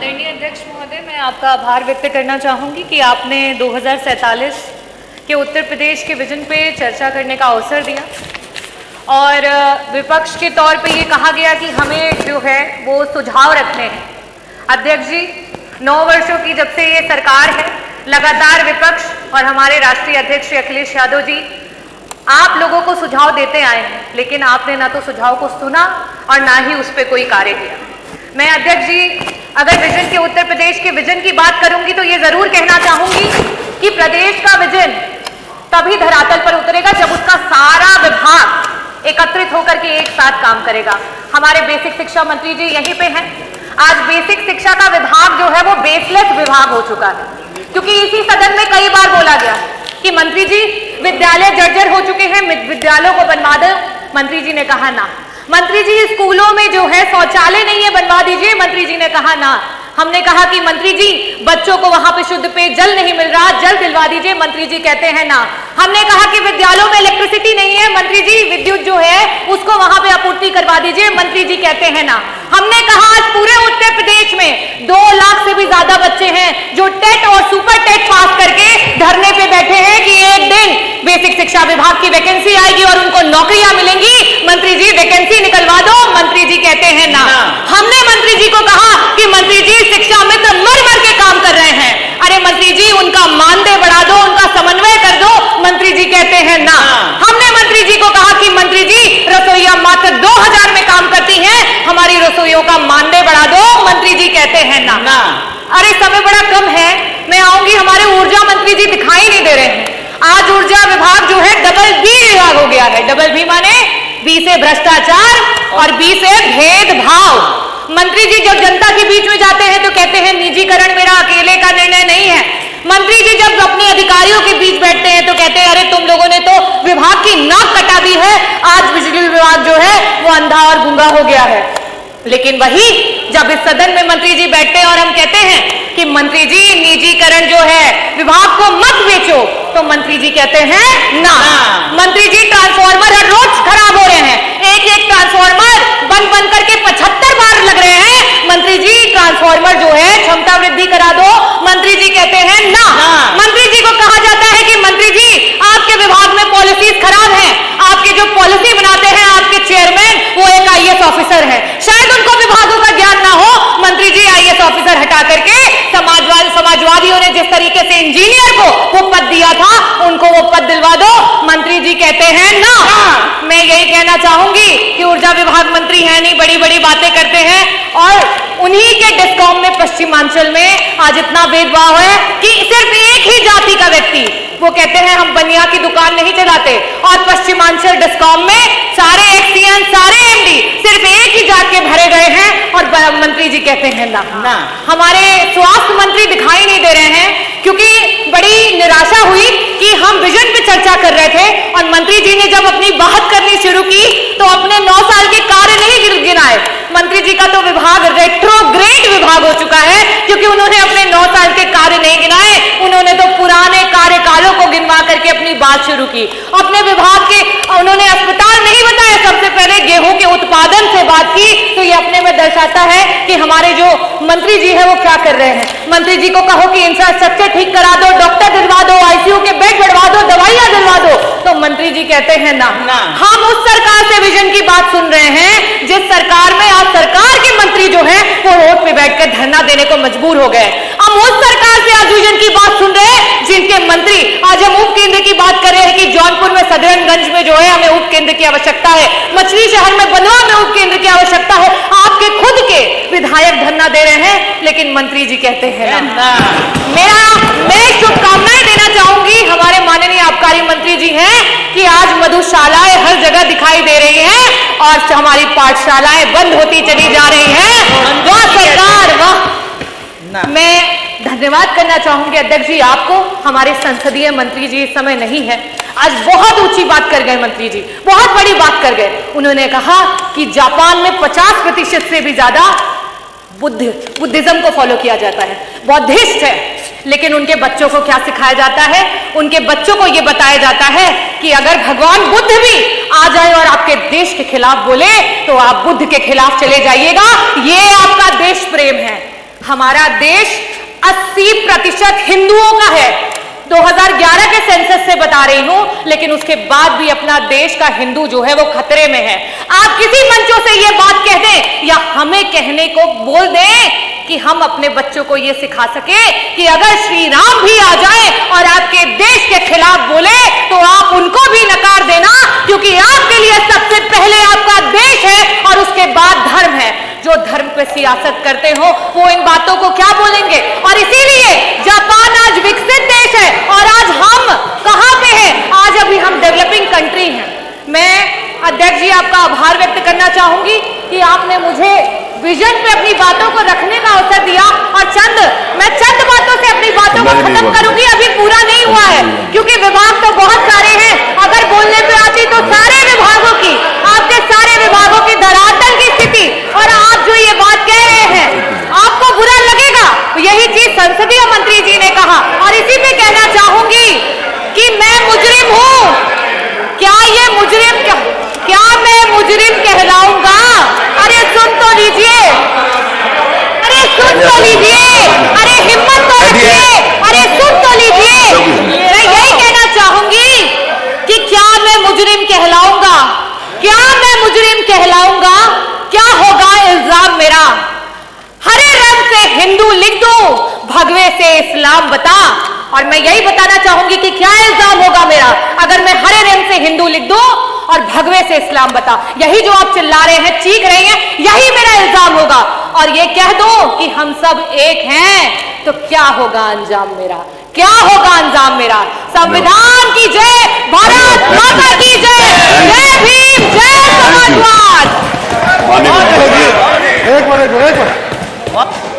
आदरणीय अध्यक्ष महोदय, मैं आपका आभार व्यक्त करना चाहूँगी कि आपने 2047 के उत्तर प्रदेश के विजन पे चर्चा करने का अवसर दिया और विपक्ष के तौर पे ये कहा गया कि हमें जो है वो सुझाव रखने हैं। अध्यक्ष जी, 9 वर्षों की जब से ये सरकार है, लगातार विपक्ष और हमारे राष्ट्रीय अध्यक्ष श्री अखिलेश यादव जी आप लोगों को सुझाव देते आए हैं, लेकिन आपने ना तो सुझाव को सुना और ना ही उस पर कोई कार्य किया। मैं अध्यक्ष जी अगर विजन के उत्तर प्रदेश के विजन की बात करूंगी तो ये जरूर कहना चाहूंगी कि प्रदेश का विजन तभी धरातल पर उतरेगा जब उसका सारा विभाग एकत्रित होकर के एक साथ काम करेगा। हमारे बेसिक शिक्षा मंत्री जी यहीं पे हैं। आज बेसिक शिक्षा का विभाग जो है वो बेसलेस विभाग हो चुका है, क्योंकि इसी सदन में कई बार बोला गया कि मंत्री जी विद्यालय जर्जर हो चुके हैं, विद्यालयों को बनवा दो। मंत्री जी ने कहा ना। मंत्री जी स्कूलों में जो है शौचालय नहीं है, बनवा दीजिए। मंत्री जी ने कहा ना। हमने कहा कि मंत्री जी बच्चों को वहां पे शुद्ध पेय जल नहीं मिल रहा, जल दिलवा दीजिए। मंत्री जी कहते हैं ना। हमने कहा कि विद्यालयों में इलेक्ट्रिसिटी नहीं है, मंत्री जी विद्युत जो है उसको वहां पे आपूर्ति करवा दीजिए। मंत्री जी कहते हैं ना। हमने कहा आज पूरे उत्तर प्रदेश में 2 लाख से भी ज्यादा बच्चे हैं जो टेट और सुपर टेट पास करके धरने पे बैठे हैं कि एक दिन बेसिक शिक्षा विभाग की वैकेंसी आएगी और उनको नौकरियां मिलेंगी। मंत्री जी वैकेंसी निकलवा दो। मंत्री जी कहते हैं ना। हमने मंत्री जी को कहा कि मंत्री जी शिक्षा मित्र मर मर के काम कर रहे हैं, अरे मंत्री जी उनका मानदेय बढ़ा दो, उनका समन्वय कर दो। मंत्री जी कहते हैं ना। हमने मंत्री जी को कहा कि मंत्री जी रसोइया मात्र 2000 में काम करती हैं, हमारी रसोइयों का मानदेय बढ़ा दो। मंत्री जी कहते हैं ना। अरे समय बड़ा कम है, मैं आऊंगी। हमारे ऊर्जा मंत्री जी दिखाई नहीं दे रहे हैं। आज ऊर्जा विभाग जो है डबल बी विभाग हो गया है। डबल बी माने बी से भ्रष्टाचार और बी से भेदभाव। मंत्री जी जब जनता के बीच में जाते हैं तो कहते हैं निजीकरण मेरा अकेले का निर्णय नहीं है। मंत्री जी जब अपने अधिकारियों के बीच बैठते हैं तो कहते हैं अरे तुम लोगों ने तो विभाग की नाक कटा दी है, आज बिजली विभाग जो है वो अंधा और गूंगा हो गया है। लेकिन वही जब इस सदन में मंत्री जी बैठते हैं और हम कहते हैं कि मंत्री जी निजीकरण जो है विभाग को मत बेचो, तो मंत्री जी कहते हैं ना। मंत्री जी ट्रांसफार्मर हर रोज खराब हो रहे हैं, एक ट्रांसफार्मर बन करके 75 बार लग रहे हैं। मंत्री जी ट्रांसफार्मर जो है क्षमता वृद्धि करा दो। मंत्री जी कहते हैं ना। मंत्री जी को कहा जाता है कि मंत्री जी आपके विभाग में पॉलिसीज खराब हैं, आपके जो पॉलिसी बनाते हैं आपके चेयरमैन वो एक IAS ऑफिसर है, शायद उनको विभागों का ज्ञान ना हो। मंत्री जी IAS ऑफिसर हटा करके समाजवादियों ने जिस तरीके से इंजीनियर को वो पद दिया था उनको वो पद दिलवा दो। मंत्री जी कहते हैं ना। मैं यही कहना चाहूंगी कि ऊर्जा विभाग मंत्री है नहीं, बड़ी बड़ी बातें करते हैं और उन्हीं के डिस्कॉम में पश्चिमांचल में आज इतना भेदभाव है कि सिर्फ एक ही जाति का व्यक्ति, वो कहते हैं हम बनिया की दुकान नहीं चलाते, और पश्चिमांचल डिस्कॉम में सारे एक्सीएन सारे MD सिर्फ एक ही जात के भरे गए हैं और मंत्री जी कहते हैं ना। हमारे स्वास्थ्य मंत्री दिखाई नहीं दे रहे हैं, क्योंकि बड़ी निराशा हुई कि हम विजन पे चर्चा कर रहे थे और मंत्री जी ने जब अपनी बात करनी शुरू की तो अपने 9 साल के कार्य नहीं गिनाए। मंत्री जी का तो विभाग रेट्रोग्रेड विभाग हो चुका है, क्योंकि उन्होंने अपने 9 साल के कार्य नहीं गिनाए, उन्होंने तो पुराने कार्यकालों को गिनवा करके अपनी बात शुरू की। अपने विभाग के उन्होंने अस्पताल नहीं बताया, सबसे पहले गेहूं के उत्पादन से बात की। तो ये अपने में दर्शाता है कि हमारे जो मंत्री जी है वो क्या कर रहे हैं। मंत्री जी को कहो कि इंफ्रास्ट्रक्चर ठीक करा दो, डॉक्टर दिलवा दो, ICU के बेड बढ़वा दो, दवाइयां दिलवा दो, तो मंत्री जी कहते हैं ना। हम उस सरकार से विजन की बात सुन रहे हैं जिस सरकार में आज सरकार के मंत्री जो है वो रोड पे बैठकर धरना देने को मजबूर हो गए। हम उस सरकार से आज विजन की बात सुन रहे हैं जिनके मंत्री आज हम उप केंद्र की बात कर रहे हैं कि जौनपुर में सदरनगंज में जो है हमें उप केंद्र की आवश्यकता है, मछली शहर में बनवा में उप केंद्र की आवश्यकता है। आपके खुद के विधायक धरना दे रहे हैं, लेकिन मंत्री जी कहते हैं ना। मैं शुभकामनाएं देना चाहूंगी हमारे माननीय आबकारी मंत्री जी हैं कि आज मधुशालाएं हर जगह दिखाई दे रही हैं और हमारी पाठशालाएं बंद होती चली जा रही हैं। वाह सरकार वाह। मैं धन्यवाद करना चाहूंगी अध्यक्ष जी आपको। हमारे संसदीय मंत्री जी इस समय नहीं है, आज बहुत ऊंची बात कर गए मंत्री जी, बहुत बड़ी बात कर गए। उन्होंने कहा कि जापान में 50% से भी ज्यादा बुद्धिज्म को फॉलो किया जाता है, बौद्धिस्ट है, लेकिन उनके बच्चों को क्या सिखाया जाता है? उनके बच्चों को यह बताया जाता है कि अगर भगवान बुद्ध भी आ जाए और आपके देश के खिलाफ बोले तो आप बुद्ध के खिलाफ चले जाइएगा। ये आपका देश प्रेम है। हमारा देश 80% हिंदुओं का है। 2011 के सेंसस से बता रही हूं, लेकिन उसके बाद भी अपना देश का हिंदू जो है वो खतरे में है। आप किसी मंचों से ये बात कह दें या हमें कहने को बोल दें कि हम अपने बच्चों को ये सिखा सके कि अगर श्री राम भी आ जाए और आपके देश के खिलाफ बोले तो आप उनको भी नकार देना, क्योंकि आपके लिए सबसे पहले आपका देश है और उसके बाद धर्म है। जो धर्म पे सियासत करते हो वो इन बातों को क्या बोलेंगे? और इसीलिए जापान आज विकसित देश है और आज हम कहां पे हैं? आज अभी हम डेवलपिंग कंट्री हैं। मैं अध्यक्ष जी आपका आभार व्यक्त करना चाहूंगी कि आपने मुझे विजन पे अपनी बातों को रखने का अवसर दिया और मैं चंद बातों से अपनी बातों को खत्म करूंगी। अभी पूरा नहीं हुआ है क्योंकि विभाग तो बहुत सारे हैं। अगर बोलने पे आती तो सारे विभागों की, आपके सारे विभागों की धरातल की स्थिति, और आप जो ये बात कह रहे हैं आपको बुरा लगेगा। यही चीज संसदीय मंत्री जी ने कहा और इसी पे कहना चाहूंगी कि मैं मुजरिम हूं। क्या ये मुजरिम, क्या मैं मुजरिम कहलाऊंगा? अरे सुन तो लीजिए, अरे सुन तो लीजिए, अरे हिम्मत तो रखिए, अरे सुन तो लीजिए। मैं यही कहना चाहूंगी कि क्या मैं मुजरिम कहलाऊंगा? क्या मैं मुजरिम कहलाऊंगा? क्या होगा इल्जाम मेरा? हरे रंग से हिंदू लिख दूं, भगवे से इस्लाम बता। और मैं यही बताना चाहूंगी कि क्या इल्जाम होगा मेरा अगर मैं हरे रंग से हिंदू लिख दूं और भगवे से इस्लाम बता। यही जो आप चिल्ला रहे हैं, चीख रहे हैं, यही मेरा इल्जाम होगा। और ये कह दो कि हम सब एक हैं तो क्या होगा अंजाम मेरा? क्या होगा अंजाम मेरा? संविधान की जय, भारत माता की जय, जय भीम, जय समाजवाद। एक बार